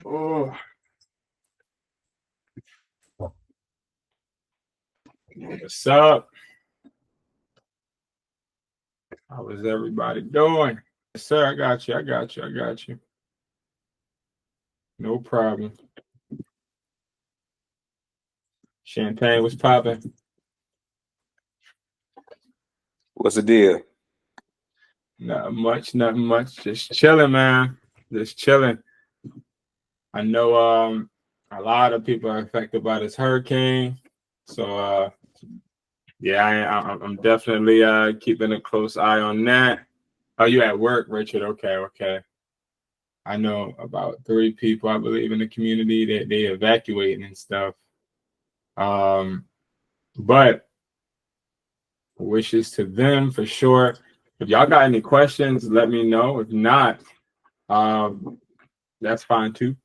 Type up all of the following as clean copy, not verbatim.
Oh, what's up? How is everybody doing? Yes, sir, I got you. I got you. I got you. No problem. Champagne was popping. What's the deal? Not much, nothing much. Just chilling, man. Just chilling. I know a lot of people are affected by this hurricane. So yeah, I'm definitely keeping a close eye on that. Oh, you at work, Richard? Okay, okay. I know about 3 people, I believe, in the community that they evacuating and stuff. Um, but wishes to them for sure. If y'all got any questions, let me know. If not, um, that's fine too.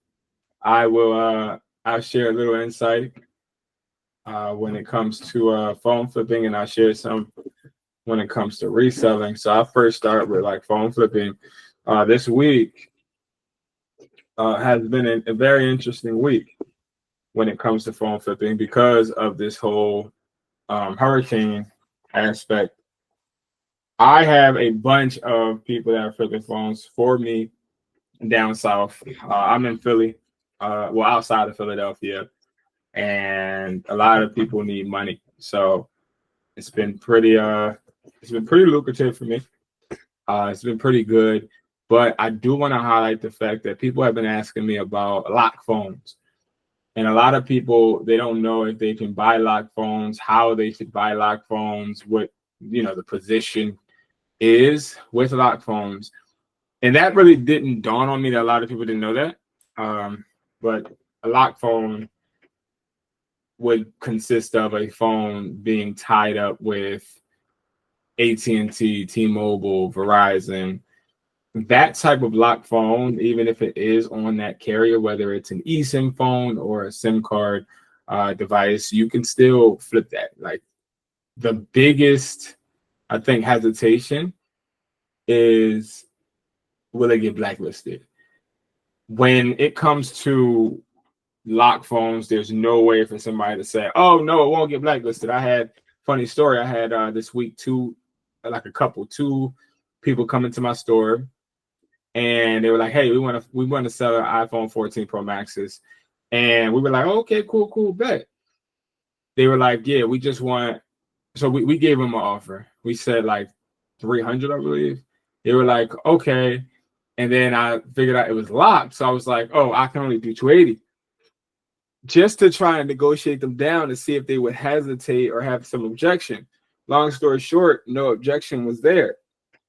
I will I'll share a little insight when it comes to phone flipping, and I'll share some when it comes to reselling. So I'll first start with like phone flipping. This week has been a very interesting week when it comes to phone flipping because of this whole hurricane aspect. I have a bunch of people that are flipping phones for me down south. I'm in Philly, well, outside of Philadelphia, and a lot of people need money. So it's been pretty lucrative for me. It's been pretty good. But I do want to highlight the fact that people have been asking me about lock phones. And a lot of people, they don't know if they can buy lock phones, how they should buy lock phones, what the position is with lock phones. And that really didn't dawn on me that a lot of people didn't know that. But a lock phone would consist of a phone being tied up with AT&T, T-Mobile, Verizon. That type of lock phone, even if it is on that carrier, whether it's an eSIM phone or a SIM card device, you can still flip that. Like the biggest, I think, hesitation is will it get blacklisted? When it comes to lock phones, there's no way for somebody to say, "Oh no, it won't get blacklisted." I had funny story. I had this week two people come into my store, and they were like, "Hey, we want to sell our iPhone 14 Pro Maxes," and we were like, oh, "Okay, cool, bet." They were like, "Yeah, we just want." So we gave them an offer. We said like 300, I believe. They were like, "Okay," and then I figured out it was locked, so I was like, "Oh, I can only do 280." Just to try and negotiate them down to see if they would hesitate or have some objection. Long story short, no objection was there.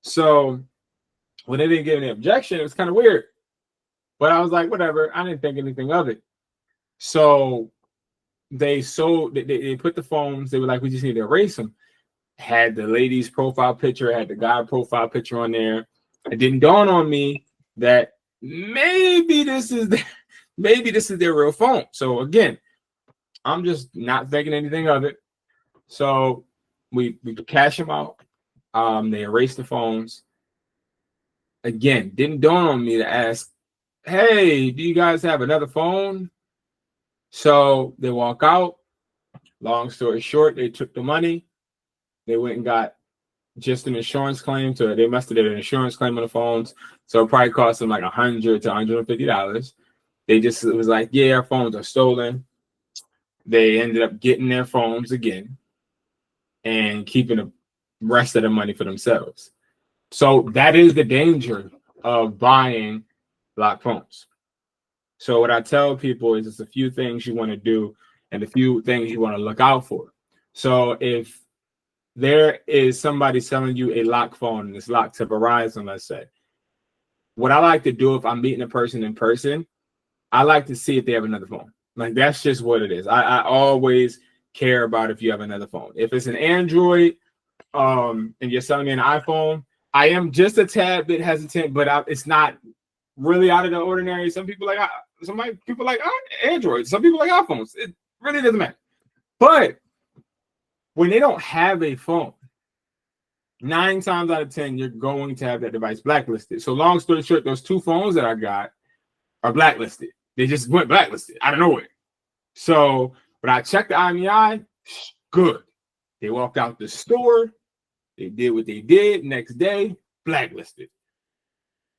So when they didn't get any objection, it was kind of weird. But I was like, whatever. I didn't think anything of it. So they put the phones. They were like, we just need to erase them. Had the lady's profile picture, had the guy profile picture on there. It didn't dawn on me that maybe this is their real phone. So again, I'm just not thinking anything of it. So we cash them out. They erased the phones. Again, didn't dawn on me to ask, "Hey, do you guys have another phone?" So they walk out. Long story short, they took the money. They went and got just an insurance claim they must have did an insurance claim on the phones. So it probably cost them like $100 to $150. It was like, yeah, our phones are stolen. They ended up getting their phones again and keeping the rest of the money for themselves. So that is the danger of buying locked phones. So what I tell people is it's a few things you want to do and a few things you want to look out for. So if there is somebody selling you a locked phone and it's locked to Verizon, let's say, what I like to do if I'm meeting a person in person, I like to see if they have another phone. Like that's just what it is. I always care about if you have another phone. If it's an Android, and you're selling me an iPhone, I am just a tad bit hesitant, but it's not really out of the ordinary. Some people like Android. Some people like iPhones. It really doesn't matter. But when they don't have a phone, 9 times out of 10, you're going to have that device blacklisted. So long story short, those 2 phones that I got are blacklisted. They just went blacklisted out of nowhere. So when I checked the IMEI, good. They walked out the store. They did what they did. Next day, blacklisted.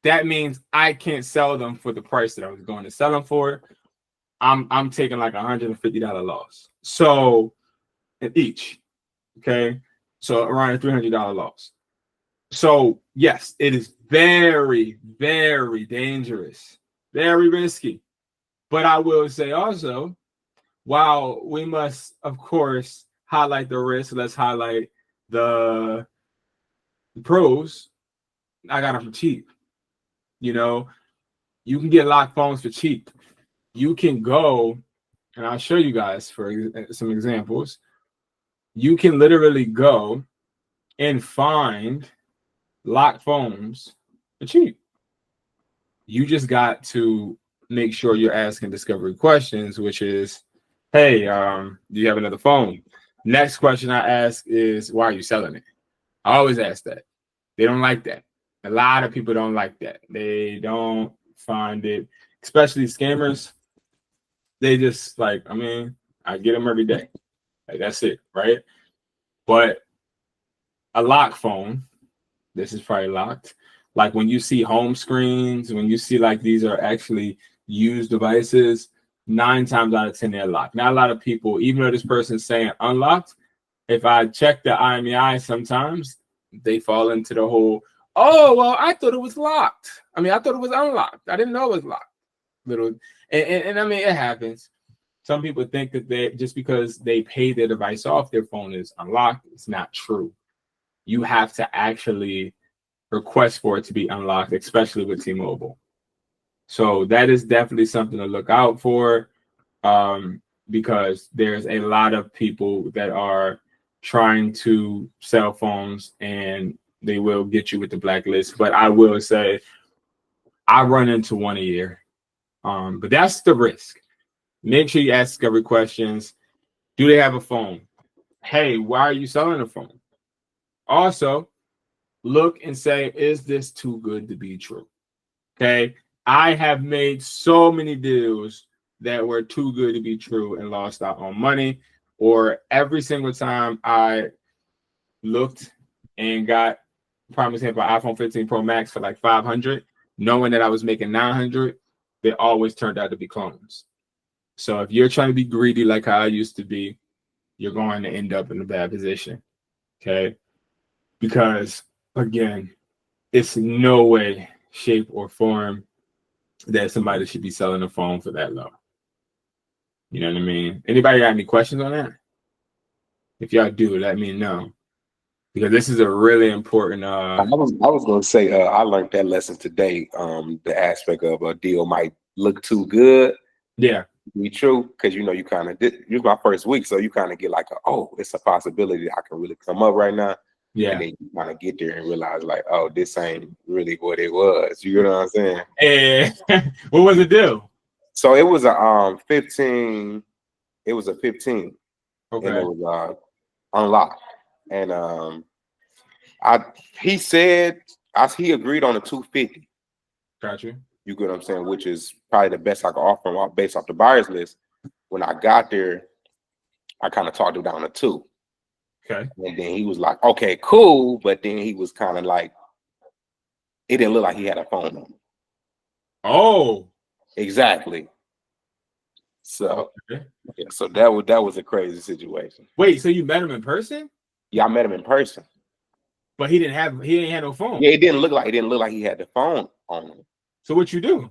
That means I can't sell them for the price that I was going to sell them for. I'm taking like $150 loss. So each, okay. So around a $300 loss. So yes, it is very, very dangerous, very risky. But I will say also, while we must, of course, highlight the risk, let's highlight the pros. I got them for cheap. You know, you can get locked phones for cheap. You can go, and I'll show you guys for some examples. You can literally go and find locked phones for cheap. You just got to make sure you're asking discovery questions, which is, hey, do you have another phone? Next question I ask is, why are you selling it? I always ask that. They don't like that. A lot of people don't like that. They don't find it, especially scammers. They just like, I mean, I get them every day. Like, that's it, right? But a lock phone, this is probably locked. Like when you see home screens, when you see like these are actually used devices, 9 times out of 10 they're locked. Not a lot of people, even though this person's saying unlocked, if I check the IMEI, sometimes they fall into the whole, oh, well, I thought it was locked. I mean, I thought it was unlocked. I didn't know it was locked. And I mean, it happens. Some people think that they just because they pay their device off, their phone is unlocked. It's not true. You have to actually request for it to be unlocked, especially with T-Mobile. So that is definitely something to look out for, because there's a lot of people that are trying to sell phones and they will get you with the blacklist. But I will say I run into one a year. But that's the risk. Make sure you ask discovery questions. Do they have a phone? Hey, why are you selling a phone? Also, look and say, is this too good to be true? Okay. I have made so many deals that were too good to be true and lost out on money. Or every single time I looked and got, prime example, iPhone 15 Pro Max for like 500, knowing that I was making 900, they always turned out to be clones. So if you're trying to be greedy like how I used to be, you're going to end up in a bad position. Okay. Because again, it's no way, shape, or form that somebody should be selling a phone for that low. You know what I mean? Anybody got any questions on that? If y'all do, let me know. Because this is a really important I was gonna say I learned that lesson today. The aspect of a deal might look too good. Yeah. Be true, because you kind of did. It was my first week, so you kind of get like, it's a possibility that I can really come up right now. Yeah. And then you kind of get there and realize like, oh, this ain't really what it was. You know what I'm saying? And what was the deal? So it was a 15. It was a 15. Okay. And it was unlocked. And he agreed on a 250. Got you. You get what I'm saying? Which is probably the best I could offer him based off the buyer's list. When I got there, I kind of talked him down to 2. Okay. And then he was like, okay, cool. But then he was kind of like, it didn't look like he had a phone on him. Oh. Exactly. So, okay. Yeah, so that was a crazy situation. Wait, so you met him in person? Yeah, I met him in person. But he didn't have no phone. Yeah, it didn't look like he had the phone on him. So what you do?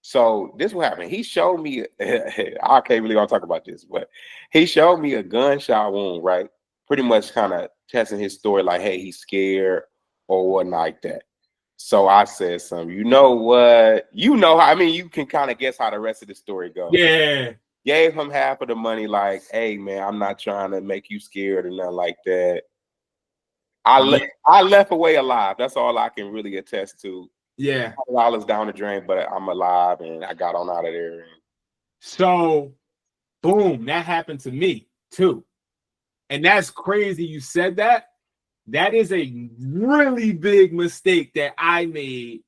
So this what happened. He showed me, I can't really talk about this, but he showed me a gunshot wound, right? Pretty much kind of testing his story, like, hey, he's scared or whatnot like that. So I said something, you know what? You know how, I mean, you can kind of guess how the rest of the story goes. Yeah. Gave him half of the money, like, hey man, I'm not trying to make you scared or nothing like that. I left away alive. That's all I can really attest to. Yeah. $100 down the drain, but I'm alive and I got on out of there. So, boom, that happened to me too. And that's crazy you said that. That is a really big mistake that I made.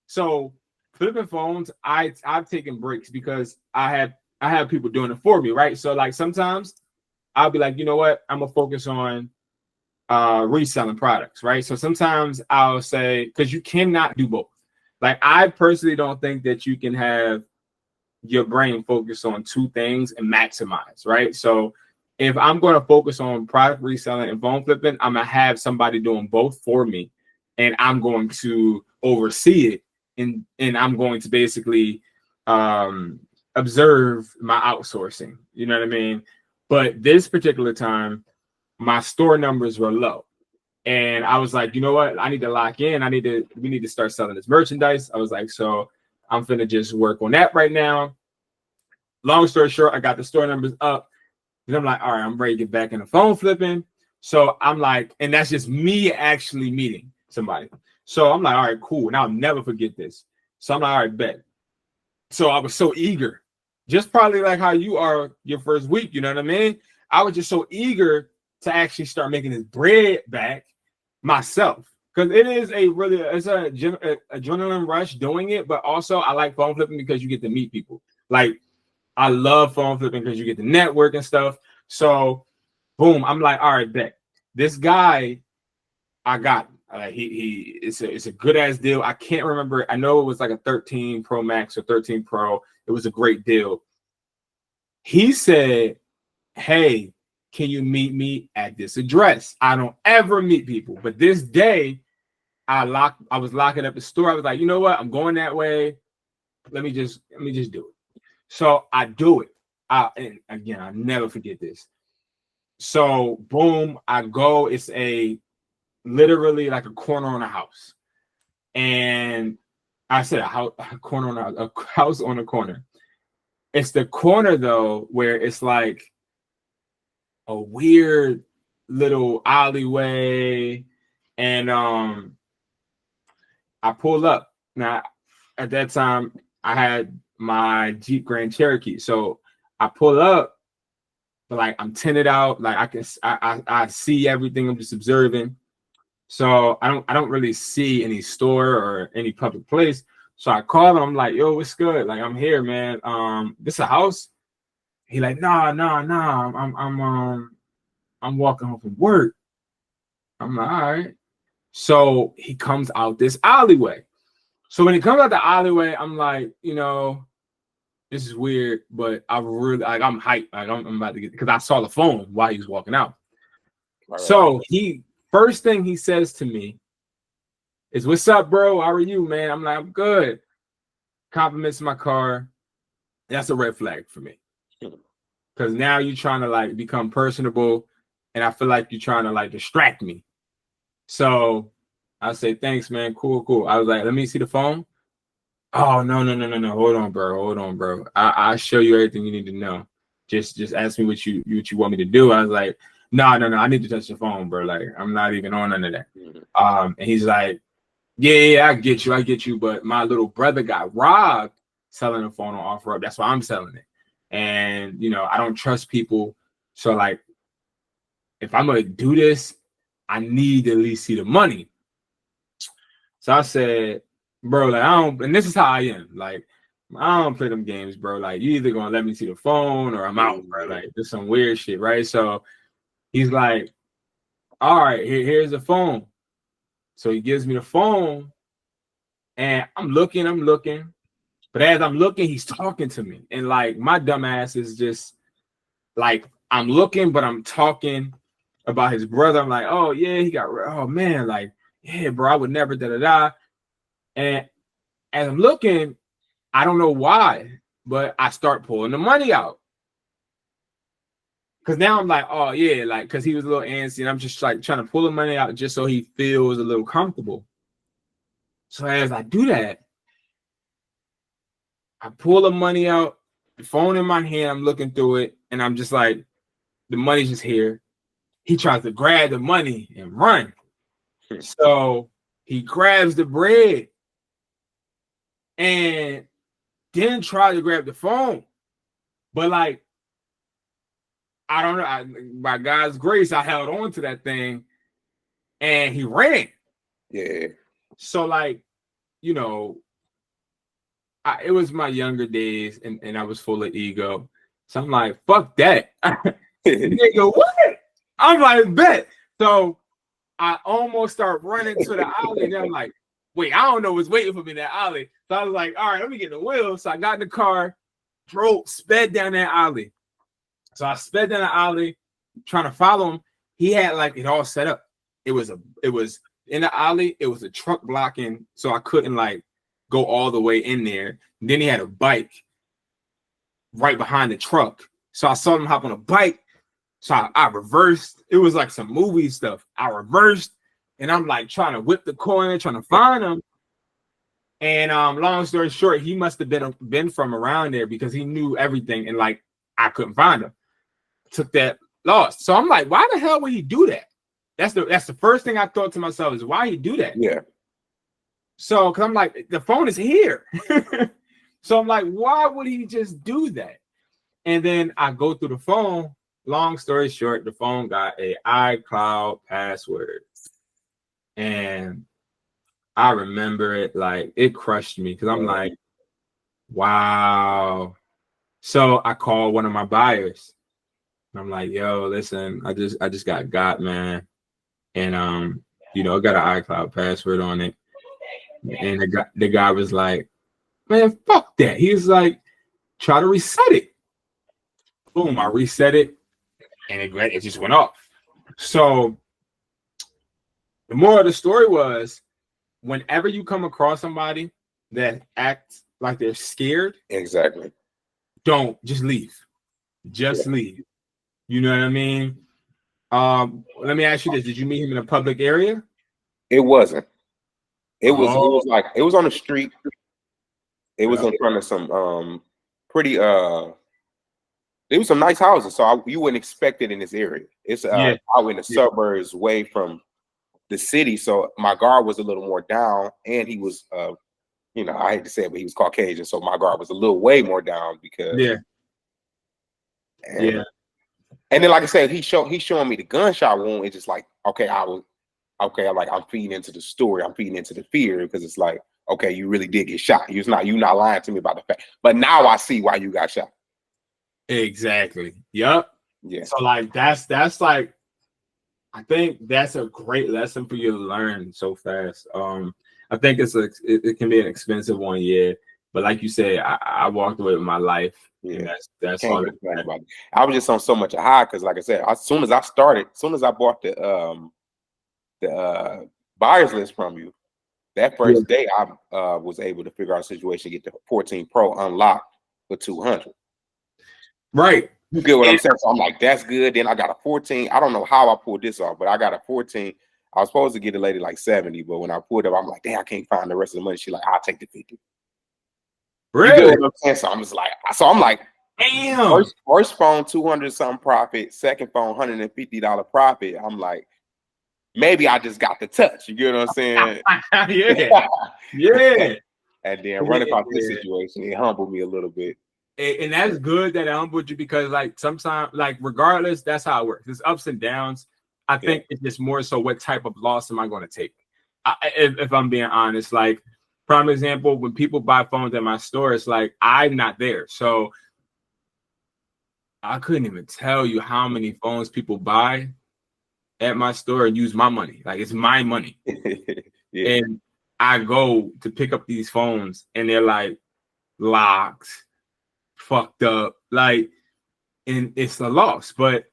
So, flipping phones, I've taken breaks because I have people doing it for me, right? So like sometimes I'll be like, you know what, I'm gonna focus on reselling products, right? So sometimes I'll say, because you cannot do both. Like I personally don't think that you can have your brain focus on two things and maximize, right? So if I'm going to focus on product reselling and phone flipping, I'm gonna have somebody doing both for me, and I'm going to oversee it, and I'm going to basically observe my outsourcing. You know what I mean? But this particular time, my store numbers were low. And I was like, you know what? I need to lock in. We need to start selling this merchandise. I was like, so I'm finna just work on that right now. Long story short, I got the store numbers up. And I'm like, all right, I'm ready to get back in the phone flipping. So I'm like, and that's just me actually meeting somebody. So I'm like, all right, cool. And I'll never forget this. So I'm like, all right, bet. So I was so eager, just probably like how you are your first week. You know what I mean? I was just so eager to actually start making this bread back myself. Because it is it's a adrenaline rush doing it. But also I like phone flipping because you get to meet people. Like, I love phone flipping because you get the network and stuff. So, boom, I'm like, all right, bet. This guy, I got it's a good ass deal. I can't remember. I know it was like a 13 Pro Max or 13 Pro. It was a great deal. He said, hey, can you meet me at this address? I don't ever meet people, but this day I was locking up the store. I was like, you know what? I'm going that way. Let me just do it. So I do it. And again, I'll never forget this. So boom, I go. It's literally like a corner on a house. And I said a house on a corner. It's the corner though, where it's like a weird little alleyway. And I pull up. Now at that time I had my Jeep Grand Cherokee. So I pull up, but like I'm tinted out. Like I see everything. I'm just observing. So I don't really see any store or any public place. So I call him. I'm like, yo, what's good? Like, I'm here, man. This a house? He like, nah. I'm walking home from work. I'm like, all right. So he comes out this alleyway. So when he comes out the alleyway, I'm like, you know, this is weird, but I really like I'm hyped. Like I'm about to get, because I saw the phone while he was walking out. Right. So first thing he says to me is, what's up, bro? How are you, man? I'm like, I'm good. Compliments my car. That's a red flag for me. Because now you're trying to like become personable, and I feel like you're trying to like distract me. So I say, thanks, man. Cool. I was like, let me see the phone. Oh, no. Hold on, bro. I'll show you everything you need to know. Just ask me what you want me to do. I was like, no. I need to touch the phone, bro. Like, I'm not even on none of that. And he's like, yeah, I get you. But my little brother got robbed selling a phone on OfferUp. That's why I'm selling it. And, you know, I don't trust people. So, like, if I'm going to do this, I need to at least see the money. So I said, bro, like, I don't, and this is how I am. Like, I don't play them games, bro. Like, you either going to let me see the phone or I'm out, bro. Like, there's some weird shit, right? So he's like, all right, here's the phone. So he gives me the phone, and I'm looking. But as I'm looking, he's talking to me. And like my dumb ass is just like, I'm looking, but I'm talking about his brother. I'm like, oh yeah, oh man, like, yeah, bro, I would never da. And as I'm looking, I don't know why, but I start pulling the money out. Cause now I'm like, oh yeah, like, cause he was a little antsy, and I'm just like trying to pull the money out just so he feels a little comfortable. So as I do that, I pull the money out, the phone in my hand, I'm looking through it, and I'm just like, the money's just here. He tries to grab the money and run. So he grabs the bread and then tries to grab the phone. But like, I don't know. By God's grace, I held on to that thing and he ran. Yeah. So like, you know, it was my younger days, and I was full of ego. So I'm like, fuck that. Nigga, what? I'm like, bet. So I almost start running to the alley, and I'm like, wait, I don't know what's waiting for me in that alley. So I was like, all right, let me get the wheel. So I got in the car, sped down that alley. So I sped down the alley, trying to follow him. He had like it all set up. It was in the alley. It was a truck blocking, so I couldn't like go all the way in there. And then he had a bike right behind the truck. So I saw him hop on a bike. So I reversed. It was like some movie stuff. I reversed, and I'm like trying to whip the corner, trying to find him. And long story short, he must have been from around there because he knew everything, and like I couldn't find him. Took that loss. So I'm like, why the hell would he do that? That's the first thing I thought to myself is why he do that? Yeah. So because I'm like, the phone is here. So I'm like, why would he just do that? And then I go through the phone. Long story short, the phone got a iCloud password. And I remember it like it crushed me because I'm like, wow. So I called one of my buyers. And I'm like, yo, listen, I just got, man. And you know, it got an iCloud password on it. And the guy was like, man, fuck that. He was like, try to reset it. Boom, I reset it. And it just went off. So the moral of the story was, whenever you come across somebody that acts like they're scared, exactly, don't just leave. Just leave. You know what I mean? Let me ask you this: did you meet him in a public area? It wasn't. It was like it was on the street. It was in front of some pretty there was some nice houses, so you wouldn't expect it in this area. It's out in the suburbs, way from the city. So my guard was a little more down, and he was, you know, I hate to say it, but he was Caucasian, so my guard was a little way more down because and then like I said, he's showing me the gunshot wound. It's just like, okay, I'm like, I'm feeding into the story, I'm feeding into the fear because it's like, okay, you really did get shot. You're not lying to me about the fact, but now I see why you got shot. Exactly. Yep. Yeah. So like that's like, I think that's a great lesson for you to learn so fast. I think it can be an expensive one, but like you said, I walked away with my life. Yeah, that's all. I was just on so much high because, like I said, as soon as I bought the buyer's list from you, that first day I was able to figure out a situation, get the 14 Pro unlocked for 200. Right. You get what I'm saying? So I'm like, that's good. Then I got a 14. I don't know how I pulled this off, but I got a 14. I was supposed to get a lady like 70, but when I pulled up, I'm like, damn, I can't find the rest of the money. She's like, I'll take the 50. Really? You get what I'm saying? So I'm like, damn. First phone, 200 something profit. Second phone, $150 profit. I'm like, maybe I just got the touch. You get what I'm saying? Yeah. And then running across this situation, it humbled me a little bit. And that's good that it humbled you because, like, sometimes, like, regardless, that's how it works. There's ups and downs. I think it's just more so what type of loss am I going to take? If I'm being honest, like, prime example, when people buy phones at my store, it's like I'm not there. So I couldn't even tell you how many phones people buy at my store and use my money. Like, it's my money. And I go to pick up these phones and they're like locked, fucked up, like, and it's a loss. But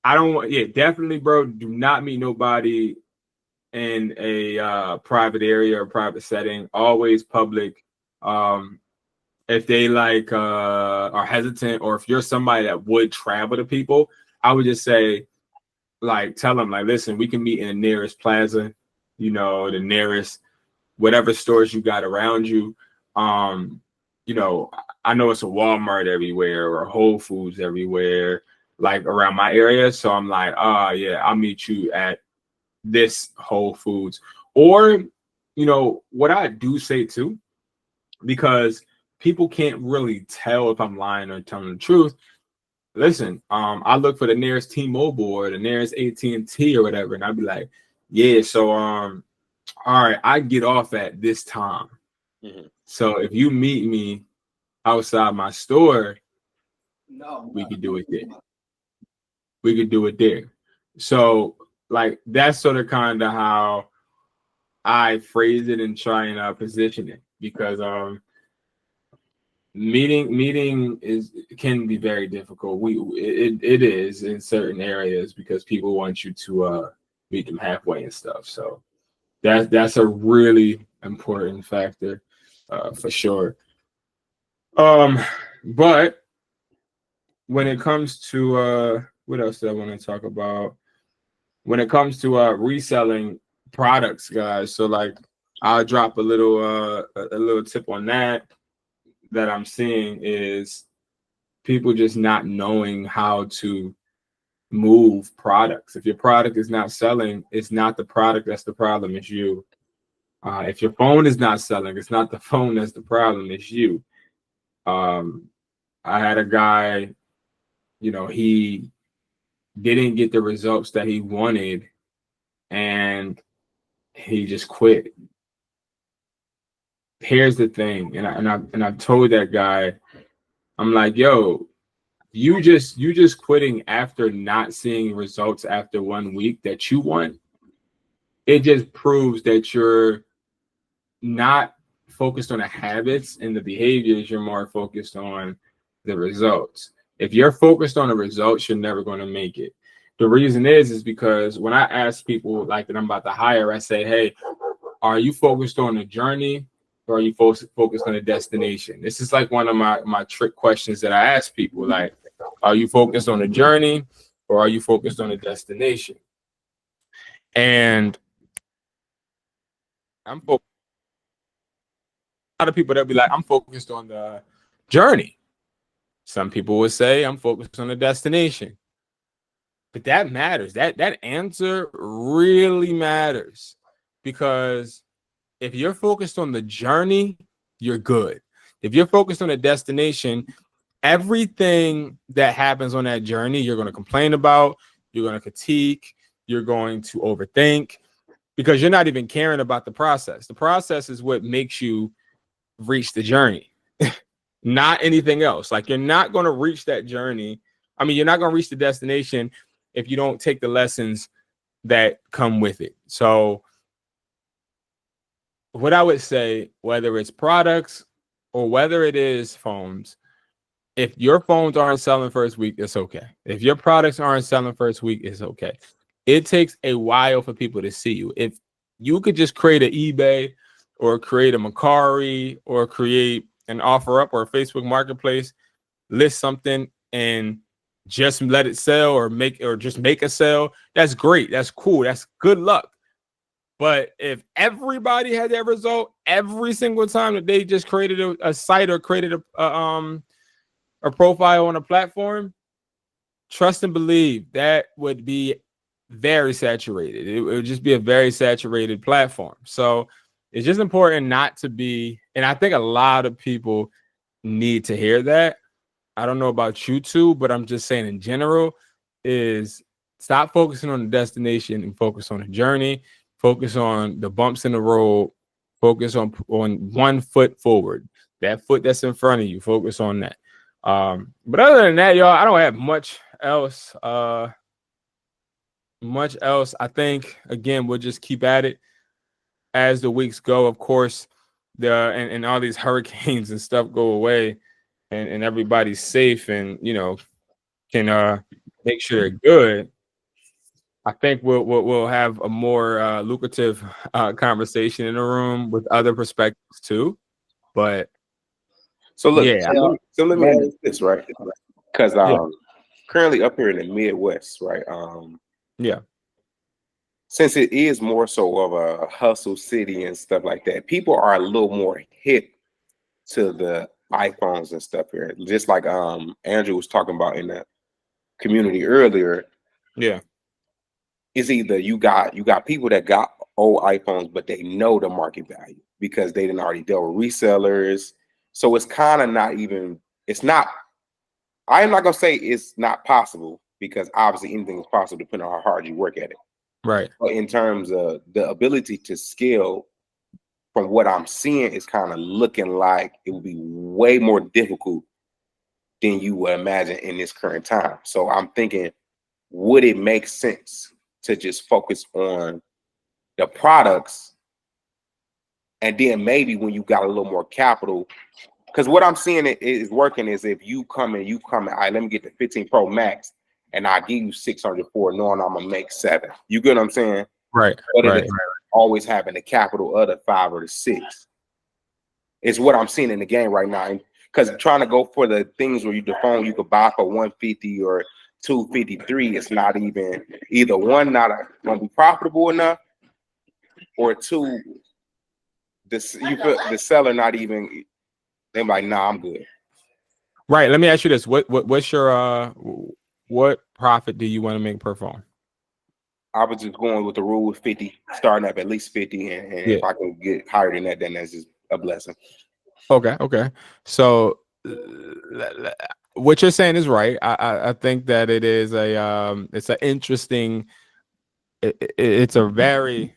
I don't want, definitely, bro, do not meet nobody in a private area or private setting. Always public. If they like are hesitant, or if you're somebody that would travel to people, I would just say, like, tell them, like, listen, we can meet in the nearest plaza, you know, the nearest whatever stores you got around you. You know, I know it's a Walmart everywhere or a Whole Foods everywhere, like around my area. So I'm like, I'll meet you at this Whole Foods. Or, you know, what I do say too, because people can't really tell if I'm lying or telling the truth. Listen, I look for the nearest T-Mobile or the nearest AT&T or whatever, and I'd be like, yeah, so all right, I get off at this time. So if you meet me outside my store, we could do it there. We could do it there. So like that's sort of kind of how I phrase it and try and position it, because meeting can be very difficult. It is in certain areas because people want you to meet them halfway and stuff. So that's a really important factor for sure. But when it comes to what else do I want to talk about? When it comes to reselling products, guys, so like I'll drop a little tip on that I'm seeing is people just not knowing how to move products. If your product is not selling, it's not the product that's the problem, it's you. If your phone is not selling, it's not the phone that's the problem, it's you. I had a guy, he didn't get the results that he wanted, and he just quit. Here's the thing, and I told that guy, I'm like, yo, you just quitting after not seeing results after 1 week that you want. It just proves that you're not focused on the habits and the behaviors. You're more focused on the results. If you're focused on the results, you're never going to make it. The reason is because when I ask people like that I'm about to hire, I say, hey, are you focused on the journey or are you focused on the destination? This is like one of my trick questions that I ask people. Like, are you focused on the journey or are you focused on the destination? And I'm focused. A lot of people that be like, I'm focused on the journey. Some people would say I'm focused on the destination. But that matters. That answer really matters, because if you're focused on the journey, you're good. If you're focused on the destination, everything that happens on that journey, you're going to complain about, you're going to critique, you're going to overthink, because you're not even caring about the process. The process is what makes you reach the journey, not anything else. Like, you're not going to reach that journey. I mean, you're not going to reach the destination if you don't take the lessons that come with it. So what I would say, whether it's products or whether it is phones, if your phones aren't selling first week, it's okay. If your products aren't selling first week, it's okay. It takes a while for people to see you. If you could just create an eBay or create a Mercari or create an OfferUp or a Facebook Marketplace, list something and just let it sell or just make a sale, that's great. That's cool. That's good luck. But if everybody had that result every single time that they just created a site or created a profile on a platform, trust and believe that would be very saturated. It would just be a very saturated platform. So it's just important not to be, and I think a lot of people need to hear that. I don't know about you two, but I'm just saying in general is stop focusing on the destination and focus on the journey. Focus on the bumps in the road. Focus on one foot forward. That foot that's in front of you. Focus on that. But other than that, y'all, I don't have much else. I think again we'll just keep at it as the weeks go. Of course, and all these hurricanes and stuff go away, and everybody's safe and can make sure they're good. I think we'll have a more lucrative conversation in the room with other perspectives too. But So look, yeah, so let me ask this, right? Because yeah, currently up here in the Midwest, right? yeah, Since it is more so of a hustle city and stuff like that, people are a little more hip to the iPhones and stuff here. Just like Andrew was talking about in the community earlier, yeah, it's either you got people that got old iPhones, but they know the market value because they didn't already deal with resellers. So it's kind of not even, it's not, I'm not gonna say it's not possible, because obviously anything is possible depending on how hard you work at it. right, But in terms of the ability to scale, from what I'm seeing, it's kind of looking like it would be way more difficult than you would imagine in this current time. So I'm thinking, would it make sense to just focus on the products, and then maybe when you got a little more capital, because what I'm seeing is working is if you come in, all right, let me get the 15 Pro Max and I give you 600 for it, knowing I'm gonna make 7. You get what I'm saying? Right. But Right. it's always having the capital of the 5 or the 6. It's what I'm seeing in the game right now. Because trying to go for the things where the phone you could buy for 150 or 253, it's not even either one, not gonna be profitable enough, or two, you feel the seller not even, they're like, nah, I'm good. Right. Let me ask you this: what's your what profit do you want to make per phone? I was just going with the rule of 50, starting up at least 50, and if I can get higher than that, then that's just a blessing. Okay. Okay. So what you're saying is right. I think that it is it's an interesting. It's a very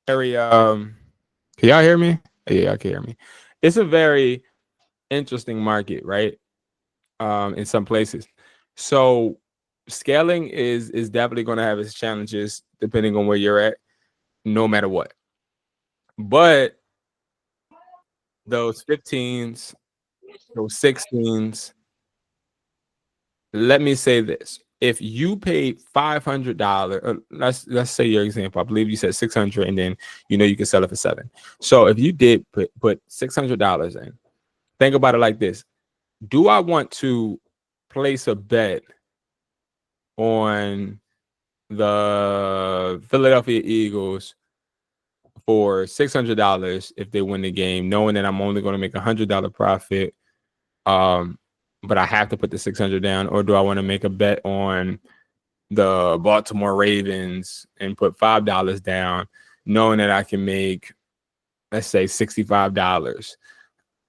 can y'all hear me? Yeah, I can hear me. It's a very interesting market, right? In some places. So scaling is definitely going to have its challenges depending on where you're at, no matter what. But those 15s, those 16s, let me say this. If you paid $500, let's say your example, I believe you said 600, and then you can sell it for 7. So if you did put $600 in, think about it like this: do I want to place a bet on the Philadelphia Eagles for $600 if they win the game, knowing that I'm only going to make $100 profit, but I have to put the 600 down? Or do I want to make a bet on the Baltimore Ravens and put $5 down, knowing that I can make, let's say, $65?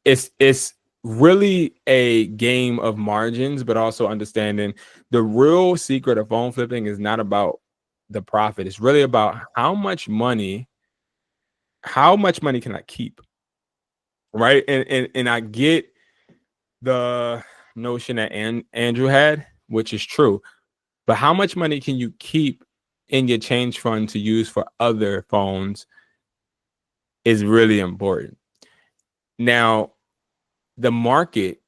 It's really a game of margins, but also understanding the real secret of phone flipping is not about the profit. It's really about how much money can I keep, right? And I get the notion that Andrew had, which is true, but how much money can you keep in your change fund to use for other phones is really important. Now, the market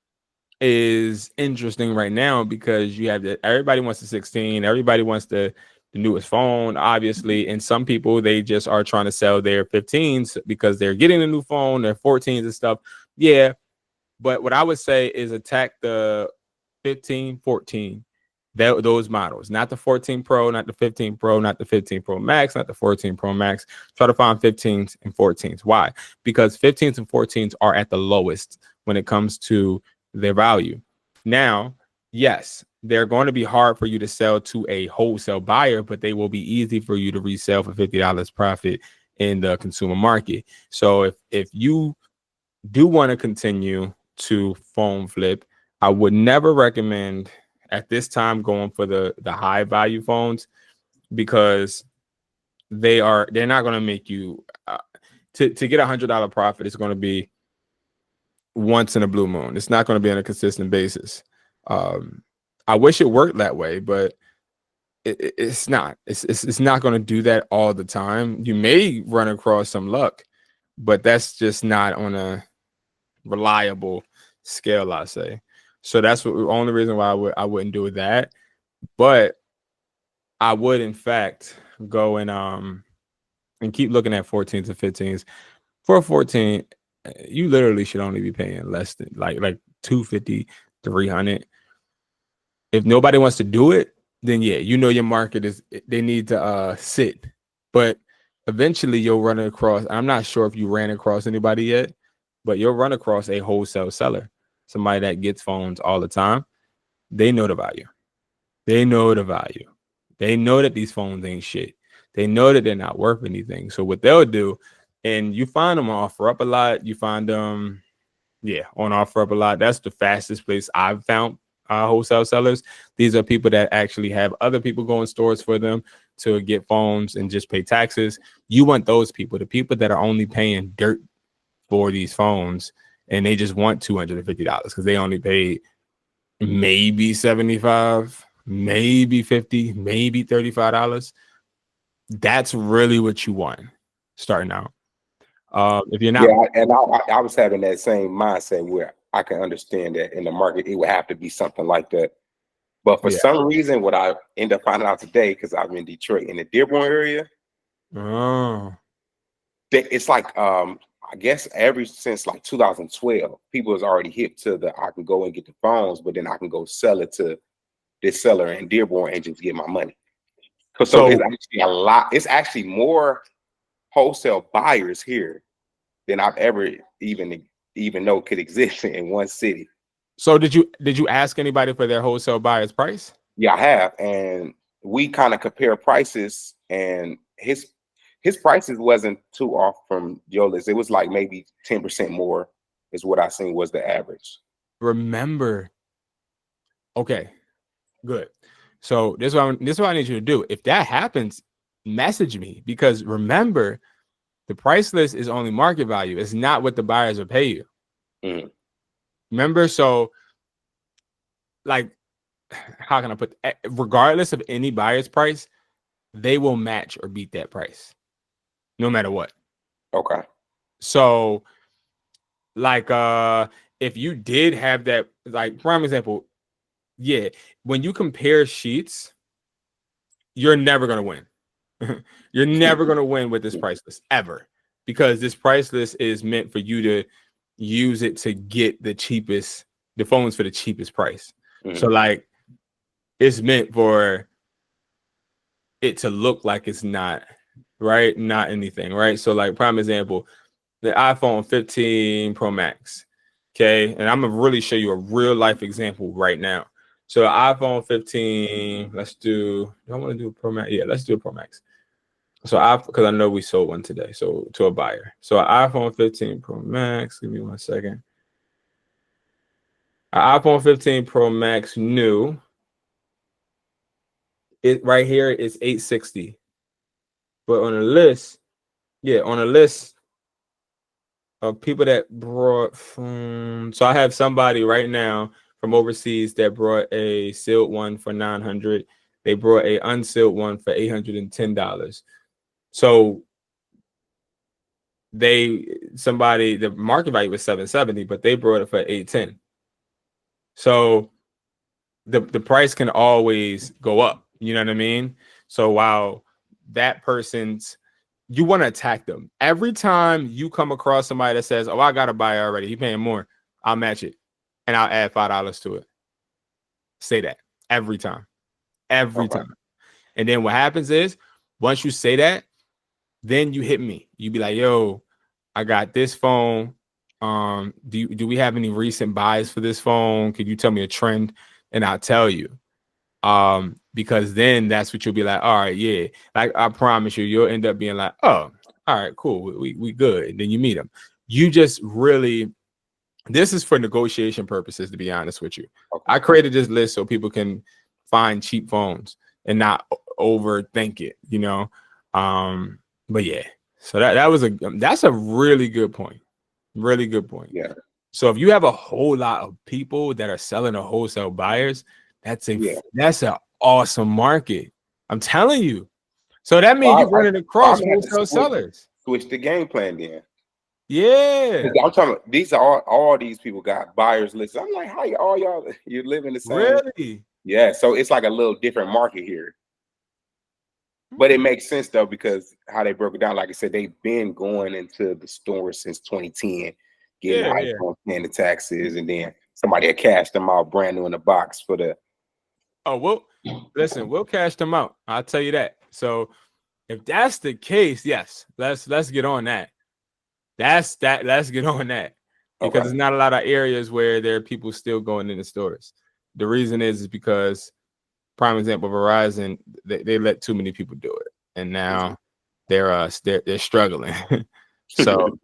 is interesting right now because you have everybody wants the 16, everybody wants the newest phone, obviously, and some people, they just are trying to sell their 15s because they're getting a new phone, their 14s and stuff. Yeah, but what I would say is attack the 15, 14, those models, not the 14 Pro, not the 15 Pro, not the 15 Pro Max, not the 14 Pro Max. Try to find 15s and 14s. Why? Because 15s and 14s are at the lowest when it comes to their value. Now, yes, they're going to be hard for you to sell to a wholesale buyer, but they will be easy for you to resell for $50 profit in the consumer market. So if you do want to continue to phone flip, I would never recommend at this time going for the high value phones, because they're not going to make you to get $100 profit. It's going to be once in a blue moon. It's not going to be on a consistent basis. I wish it worked that way, but it's not. It's not going to do that all the time. You may run across some luck, but that's just not on a reliable scale, I say. So that's the only reason why I wouldn't do that. But I would, in fact, go and keep looking at 14s and 15s. For a 14, you literally should only be paying less than like 250, 300. If nobody wants to do it, then yeah, your market is, they need to sit. But eventually you'll run across, I'm not sure if you ran across anybody yet, but you'll run across a wholesale seller, somebody that gets phones all the time. They know the value. They know the value. They know that these phones ain't shit. They know that they're not worth anything. So what they'll do, and you find them on Offer Up a lot. You find them, on Offer Up a lot. That's the fastest place I've found wholesale sellers. These are people that actually have other people go in stores for them to get phones and just pay taxes. You want those people, the people that are only paying dirt for these phones, and they just want $250 because they only paid maybe 75, maybe 50, maybe $35. That's really what you want starting out. If you're not, Yeah, and I was having that same mindset where I can understand that in the market it would have to be something like that. But for yeah. some reason, what I end up finding out today, because I'm in Detroit, in the Dearborn area, Oh, it's like I guess ever since like 2012, people is already hip to the I can go and get the phones, but then I can go sell it to this seller in Dearborn and just get my money. So it's so actually a lot. It's actually more wholesale buyers here than I've ever even know could exist in one city. did you ask anybody for their wholesale buyer's price? Yeah, I have, and we kind of compare prices, and his prices wasn't too off from Yola's. It was like maybe 10% more is what I seen was the average. Remember, okay, good. So this is what I need you to do. If that happens, message me, because remember, the price list is only market value. It's not what the buyers will pay you. Mhm. Remember, so like, how can I put? Regardless of any buyer's price, they will match or beat that price, no matter what. Okay. So, like, if you did have that, like, prime example, yeah, when you compare sheets, you're never gonna win. You're never gonna win with this price list ever, because this price list is meant for you to use it to get the phones for the cheapest price. So, Mhm. like, it's meant for it to look like it's not right, not anything, right? So, like, prime example, the iPhone 15 Pro Max. Okay, and I'm gonna really show you a real life example right now. So, iPhone 15, let's do. Do I want to do a Pro Max? Yeah, let's do a Pro Max. So, because I know we sold one today, so to a buyer. So, an iPhone 15 Pro Max. Give me 1 second. An iPhone 15 Pro Max new. It right here is 860. But on a list, yeah, on a list of people that brought so I have somebody right now from overseas that brought a sealed one for 900. They brought a unsealed one for $810. So the market value was 770, but they brought it for 810. So the price can always go up. You know what I mean? So while that person's you want to attack them. Every time you come across somebody that says, "Oh, I got a buyer already. He paying more," I'll match it and I'll add $5 to it. Say that every time. Every Okay. time. And then what happens is once you say that, then you hit me. You be like, "Yo, I got this phone. Do we have any recent buys for this phone? Could you tell me a trend?" And I'll tell you. Because then that's what you'll be like, all right, yeah. Like, I promise you, you'll end up being like, oh, all right, cool. We good. And then you meet them. You just really, this is for negotiation purposes, to be honest with you. Okay. I created this list so people can find cheap phones and not overthink it, you know. But yeah, so that's a really good point. Really good point. Yeah. So if you have a whole lot of people that are selling to wholesale buyers, that's an awesome market. I'm telling you. So that means you're Well, running I'm across gonna have to wholesale sellers. switch the game plan then. Yeah. 'Cause I'm talking about, these are all these people got buyers lists. I'm like, how all y'all you live in the same? Really? Yeah, so it's like a little different market here. But it makes sense though, because how they broke it down, like I said, they've been going into the store since 2010, getting the Yeah, yeah. iPhone, paying the taxes, and then somebody had cashed them out brand new in the box for the. Oh, well, listen, we'll cash them out. I'll tell you that. So if that's the case, yes, let's get on that. Let's get on that, because Okay. there's not a lot of areas where there are people still going in the stores. The reason is because, prime example, Verizon, they let too many people do it, and now they're struggling. So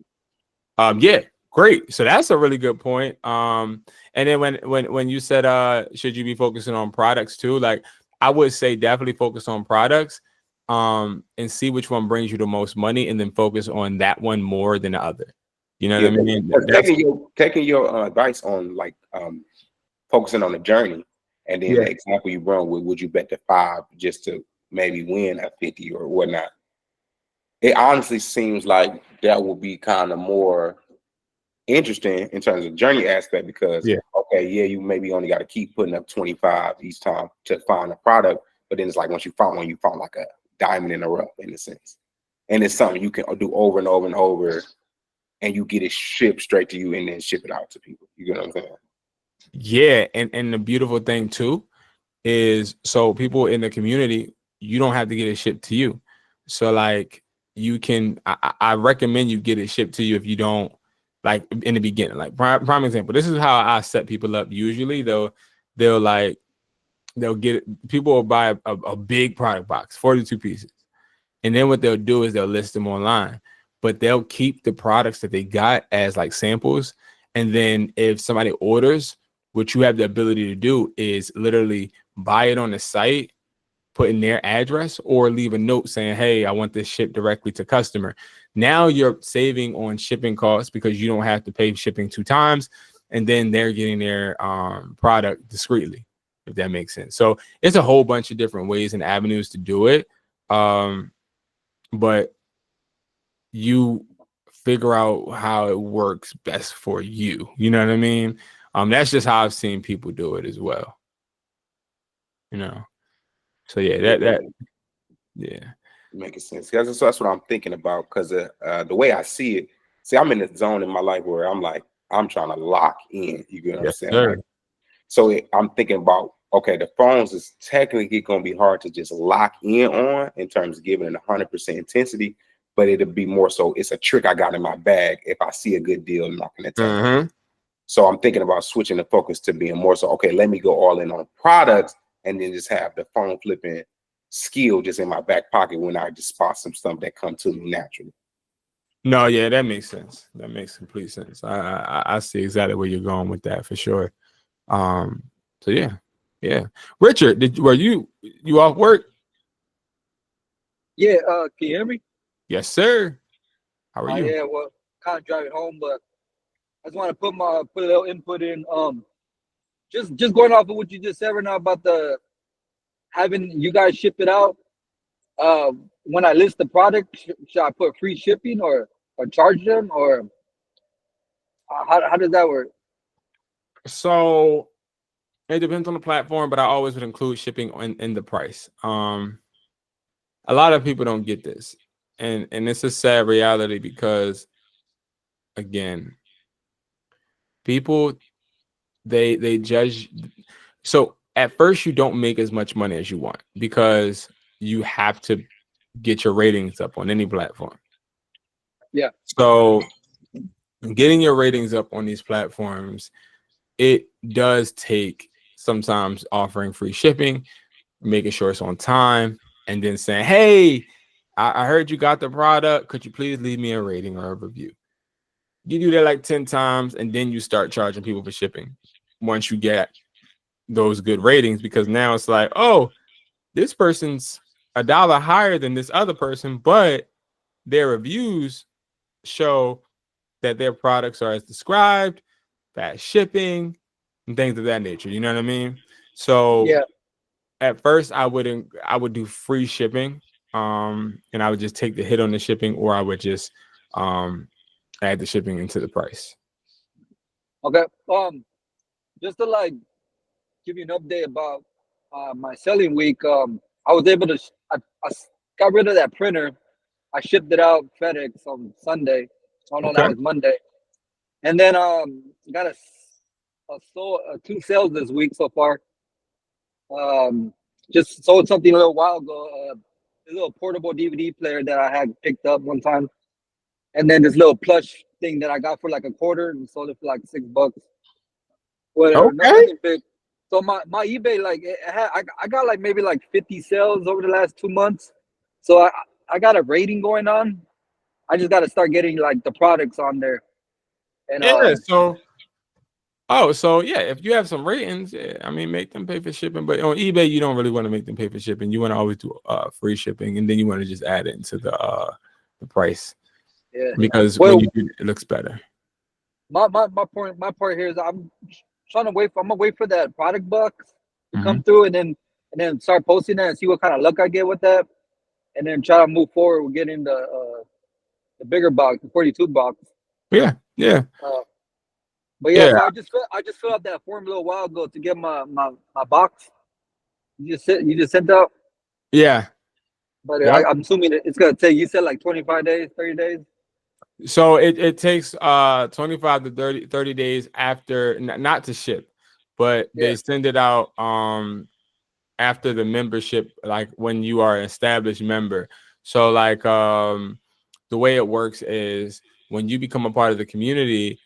yeah, Great. So that's a really good point. And then when you said should you be focusing on products too? Like I would say definitely focus on products and see which one brings you the most money and then focus on that one more than the other. You know Yeah, what I mean? taking your advice on like focusing on the journey, and then Yeah. the example you brought with would you bet the 5 just to maybe win a 50 or whatnot. It honestly seems like that would be kind of more interesting in terms of journey aspect because Yeah. okay, yeah, you maybe only got to keep putting up 25 each time to find a product, but then it's like once you found one, you found like a diamond in the rough in a sense, and it's something you can do over and over and over, and you get it shipped straight to you and then ship it out to people. You get what I'm saying? Yeah. And the beautiful thing too is so people in the community, you don't have to get it shipped to you. So like you can I recommend you get it shipped to you if you don't like in the beginning. Like prime example, this is how I set people up usually. They'll like they'll get people will buy a big product box, 42 pieces. And then what they'll do is they'll list them online, but they'll keep the products that they got as like samples. And then if somebody orders, what you have the ability to do is literally buy it on the site, put in their address, or leave a note saying, hey, I want this shipped directly to customer. Now you're saving on shipping costs because you don't have to pay shipping 2 times. And then they're getting their product discreetly, if that makes sense. So it's a whole bunch of different ways and avenues to do it. But you figure out how it works best for you. You know what I mean? That's just how I've seen people do it as well. You know. So yeah, that yeah. Making sense. That's what I'm thinking about because the way I see it, see, I'm in the zone in my life where I'm like, I'm trying to lock in. You get what I'm Yes, saying? sir. Like, so I'm thinking about, okay, the phones is technically going to be hard to just lock in on in terms of giving it 100% intensity, but it'll be more so it's a trick I got in my bag if I see a good deal and I can attack it. Mm-hmm. So I'm thinking about switching the focus to being more so, okay, let me go all in on products and then just have the phone flipping skill just in my back pocket when I just spot some stuff that come to me naturally. No, yeah, that makes sense. That makes complete sense. I see exactly where you're going with that for sure. So yeah. Richard, were you off work? Yeah, can you hear me? Yes, sir. How are you? Yeah, well, kind of driving home, but I just want to put a little input in. Just going off of what you just said right now about the having you guys ship it out. Uh, when I list the product, should I put free shipping or charge them or how does that work? So it depends on the platform, but I always would include shipping in the price. A lot of people don't get this, and it's a sad reality because again, people they judge. So at first, you don't make as much money as you want because you have to get your ratings up on any platform. Yeah. So getting your ratings up on these platforms, it does take sometimes offering free shipping, making sure it's on time, and then saying, hey, I heard you got the product. Could you please leave me a rating or a review? You do that like 10 times, and then you start charging people for shipping once you get those good ratings, because now it's like, oh, this person's $1 higher than this other person, but their reviews show that their products are as described, fast shipping, and things of that nature. You know what I mean? So Yeah. at first I would do free shipping. And I would just take the hit on the shipping, or I would just add the shipping into the price. Okay. Just to like give you an update about my selling week. I was able to I got rid of that printer. I shipped it out FedEx on Sunday. Oh no, that Okay. was Monday. And then got two sales this week so far. Just sold something a little while ago. A little portable DVD player that I had picked up one time, and then this little plush thing that I got for like a quarter and sold it for like $6. Whatever, Okay. nothing big. So my eBay I got like maybe like 50 sales over the last 2 months. So I got a rating going on. I just got to start getting like the products on there. And Yeah. So yeah, if you have some ratings, yeah, I mean, make them pay for shipping. But on eBay, you don't really want to make them pay for shipping. You want to always do free shipping, and then you want to just add it into the price yeah. because when Well, you do, it looks better. my point here is I'm trying to wait for I'm gonna wait for that product box to Hmm. come through, and then start posting that and see what kind of luck I get with that, and then try to move forward with getting the bigger box, the 42 box. Yeah, yeah, Uh, but yeah, yeah, so I just filled out that form a little while ago to get my box. You just sent out, yeah. but Yep. I'm assuming it's gonna take. You said like 25 days, 30 days. So it takes 25 to 30 days after not to ship, but Yeah, they send it out after the membership, like when you are an established member. So like the way it works is when you become a part of the community,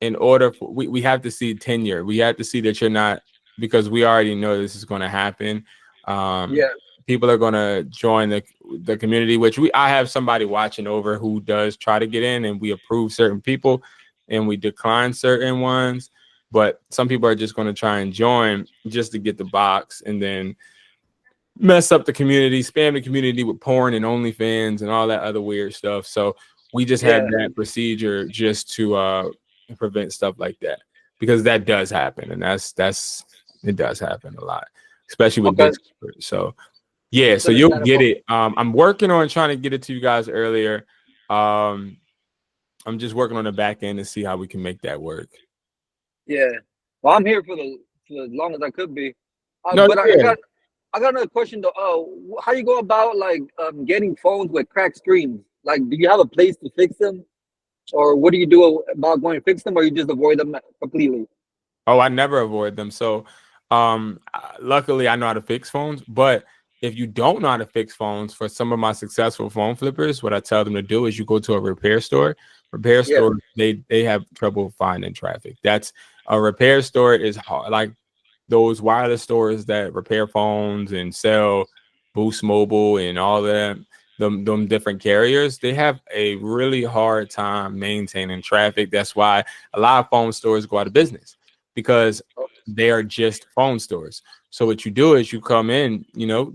in order for we have to see tenure. We have to see that you're not, because we already know this is going to happen. Um, yeah, People are going to join the community, which I have somebody watching over who does try to get in, and we approve certain people and we decline certain ones. But some people are just going to try and join just to get the box and then mess up the community, spam the community with porn and OnlyFans and all that other weird stuff. So we just have yeah. that procedure just to prevent stuff like that, because that does happen, and that's it does happen a lot, especially with Okay, big stores. So yeah, it's so you'll get understandable. it. I'm working on trying to get it to you guys earlier. Um, I'm just working on the back end to see how we can make that work. Yeah. Well, I'm here for as long as I could be. No, But yeah. I got another question though. How you go about like getting phones with cracked screens? Like, do you have a place to fix them, or what do you do about going to fix them, or you just avoid them completely? Oh, I never avoid them. So, luckily, I know how to fix phones. But if you don't know how to fix phones, for some of my successful phone flippers, what I tell them to do is you go to a repair store. Repair Yeah. store, they have trouble finding traffic. That's a repair store is hard, like those wireless stores that repair phones and sell Boost Mobile and all that. Them different carriers, they have a really hard time maintaining traffic. That's why a lot of phone stores go out of business, because Oh, they are just phone stores. So what you do is you come in,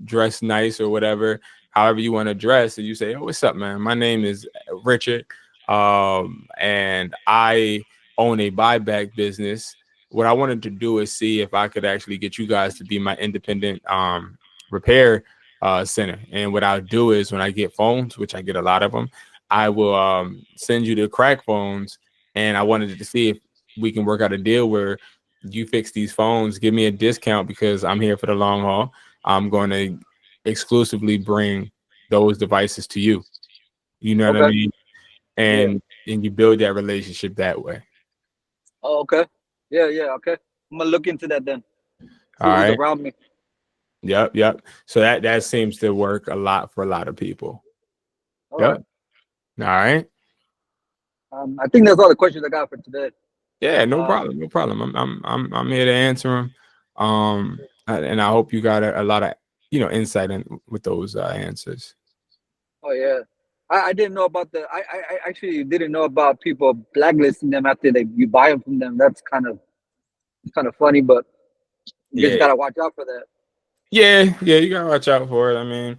dress nice or whatever, however you want to dress, and you say, "Oh, what's up, man? My name is Richard, and I own a buyback business. What I wanted to do is see if I could actually get you guys to be my independent repair center. And what I'll do is when I get phones, which I get a lot of them, I will send you the crack phones. And I wanted to see if we can work out a deal where you fix these phones, give me a discount because I'm here for the long haul. I'm going to exclusively bring those devices to you. You know what I okay. mean? Yeah. And you build that relationship that way. Oh, okay. Yeah, yeah, okay. I'm gonna look into that then. See All who's right. around me. Yep. So that seems to work a lot for a lot of people. All Yep. right. All right. I think that's all the questions I got for today. Yeah, no Um, problem. No problem. I'm here to answer them. And I hope you got a lot of insight in with those answers. oh yeah. I didn't know about I actually didn't know about people blacklisting them after you buy them from them. That's kind of funny, but you just Yeah. gotta watch out for that. Yeah. You gotta watch out for it. I mean,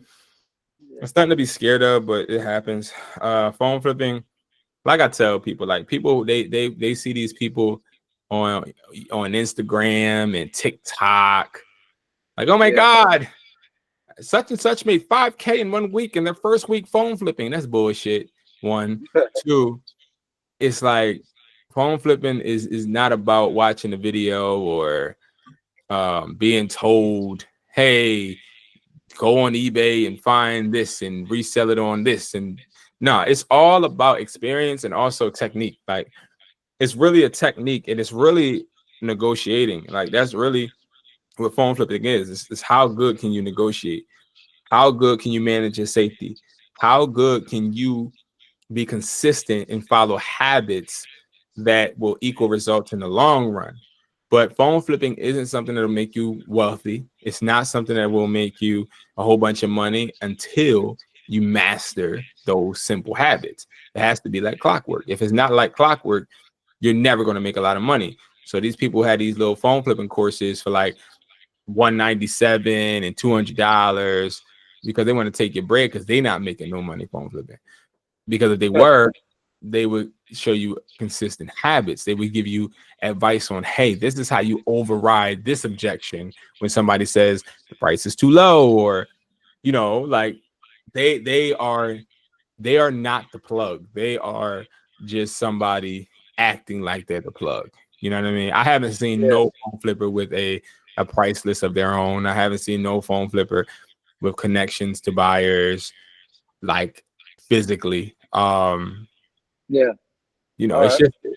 Yeah. it's nothing to be scared of, but it happens. Phone flipping, like I tell people, like people they see these people on Instagram and TikTok, like, oh my Yeah. God, such and such made 5K in 1 week in their first week phone flipping. That's bullshit. One, two, it's like phone flipping is not about watching a video or being told, hey, go on eBay and find this and resell it on this. And no, it's all about experience and also technique. Like, it's really a technique, and it's really negotiating. Like, that's really what phone flipping is. It's how good can you negotiate? How good can you manage your safety? How good can you be consistent and follow habits that will equal results in the long run? But phone flipping isn't something that'll make you wealthy. It's not something that will make you a whole bunch of money until you master those simple habits. It has to be like clockwork. If it's not like clockwork, you're never going to make a lot of money. So these people had these little phone flipping courses for like $197 and $200 because they want to take your bread because they're not making no money phone flipping. Because if they were, they would show you consistent habits. They would give you advice on, hey, this is how you override this objection when somebody says the price is too low, or like they are not the plug. They are just somebody acting like they're the plug. You know what I mean? I haven't seen no phone flipper with a price list of their own. I haven't seen no phone flipper with connections to buyers, like physically.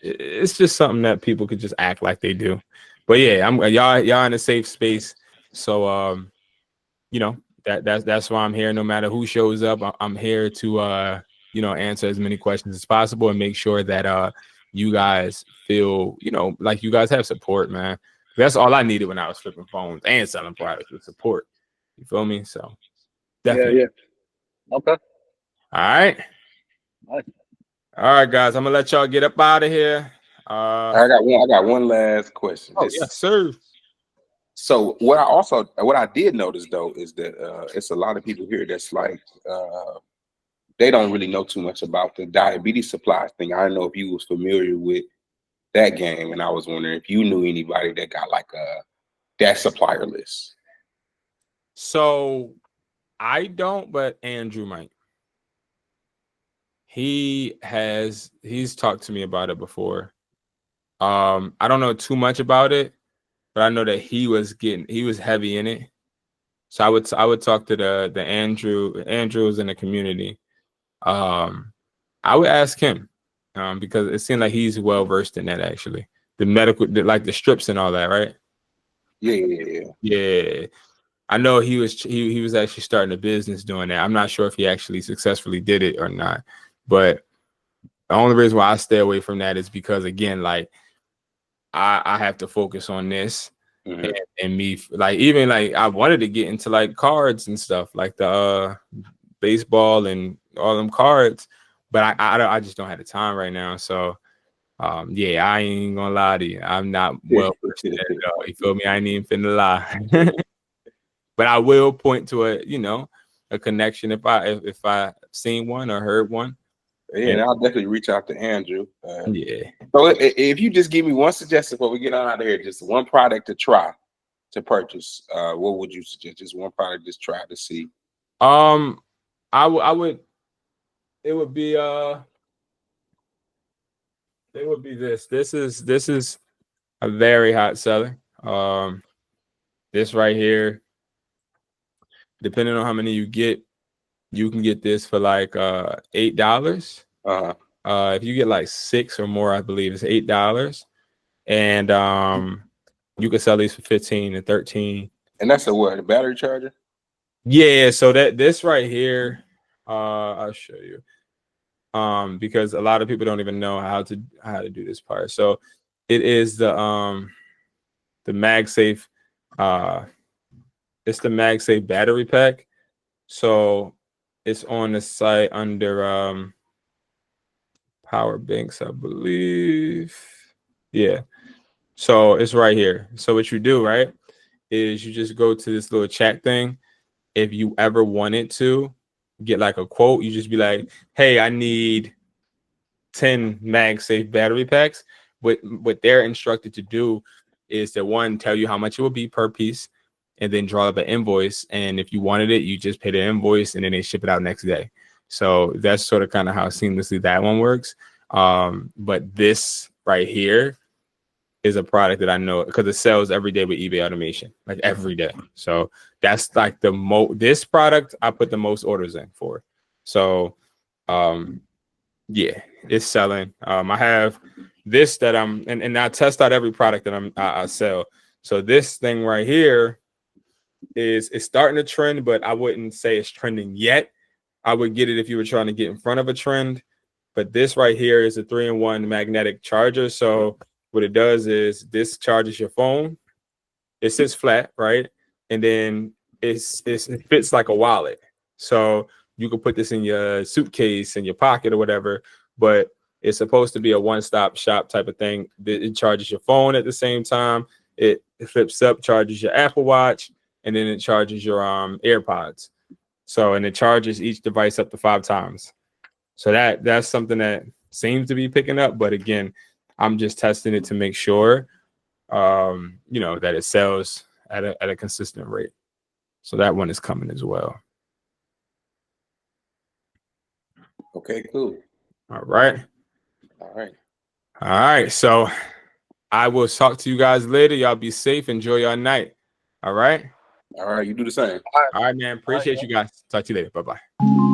It's just something that people could just act like they do. But yeah, I'm y'all in a safe space. So that's why I'm here. No matter who shows up, I'm here to answer as many questions as possible and make sure that you guys feel like you guys have support, man. That's all I needed when I was flipping phones and selling products, with support. You feel me? So definitely. Okay. All right. Nice. All right, guys. I'm gonna let y'all get up out of here. I got one last question. Yes, sir. So what I did notice though is that it's a lot of people here that's like they don't really know too much about the diabetes supplies thing. I don't know if you was familiar with that game, and I was wondering if you knew anybody that got like that supplier list. So I don't, but Andrew might. He's talked to me about it before. I don't know too much about it, but I know that he was heavy in it. So I would talk to the Andrews in the community. I would ask him because it seemed like he's well versed in that, actually. The medical, like the strips and all that, right? Yeah. I know he was actually starting a business doing that. I'm not sure if he actually successfully did it or not, but the only reason why I stay away from that is because, again, like I have to focus on this. Mm-hmm. And me, like, even like I wanted to get into like cards and stuff, like the baseball and all them cards, but I just don't have the time right now. So yeah, I ain't gonna lie to you, I'm not well versed in that at all. You feel me? I ain't even finna lie. But I will point to a connection if I seen one or heard one. Yeah, and I'll definitely reach out to Andrew. Yeah. So if you just give me one suggestion before we get on out of here, just one product to try to purchase, what would you suggest? Just one product, just try to see. I would. It would be this. This is a very hot seller. This right here, depending on how many you get, you can get this for like $8. If you get like 6 or more, I believe it's $8. And you can sell these for 15 and 13. And that's a battery charger? Yeah, so this right here, I'll show you. Because a lot of people don't even know how to do this part. So it is the MagSafe, it's the MagSafe battery pack. So it's on the site under power banks, I believe. Yeah. So it's right here. So what you do, right, is you just go to this little chat thing. If you ever wanted to get like a quote, you just be like, hey, I need 10 MagSafe battery packs. What they're instructed to do is to, one, tell you how much it will be per piece, and then draw up an invoice. And if you wanted it, you just pay the invoice and then they ship it out next day. So that's sort of kind of how seamlessly that one works. But this right here is a product that I know because it sells every day with eBay automation, like every day. So that's like this product I put the most orders in for. So yeah, it's selling. I have this that and I test out every product that I sell. So this thing right here it's starting to trend, but I wouldn't say it's trending yet. I would get it if you were trying to get in front of a trend. But this right here is a 3-in-1 magnetic charger. So what it does is this charges your phone. It sits flat, right? And then it fits like a wallet. So you can put this in your suitcase, in your pocket or whatever. But It's supposed to be a one-stop shop type of thing. It charges your phone at the same time. It flips up, charges your Apple Watch, and then it charges your AirPods. So, and it charges each device up to 5 times. So that's something that seems to be picking up. But again, I'm just testing it to make sure, that it sells at a consistent rate. So that one is coming as well. Okay, cool. All right. All right. All right. So I will talk to you guys later. Y'all be safe. Enjoy your night. All right. All right. You do the same. All right, man. Appreciate you guys. Talk to you later. Bye-bye.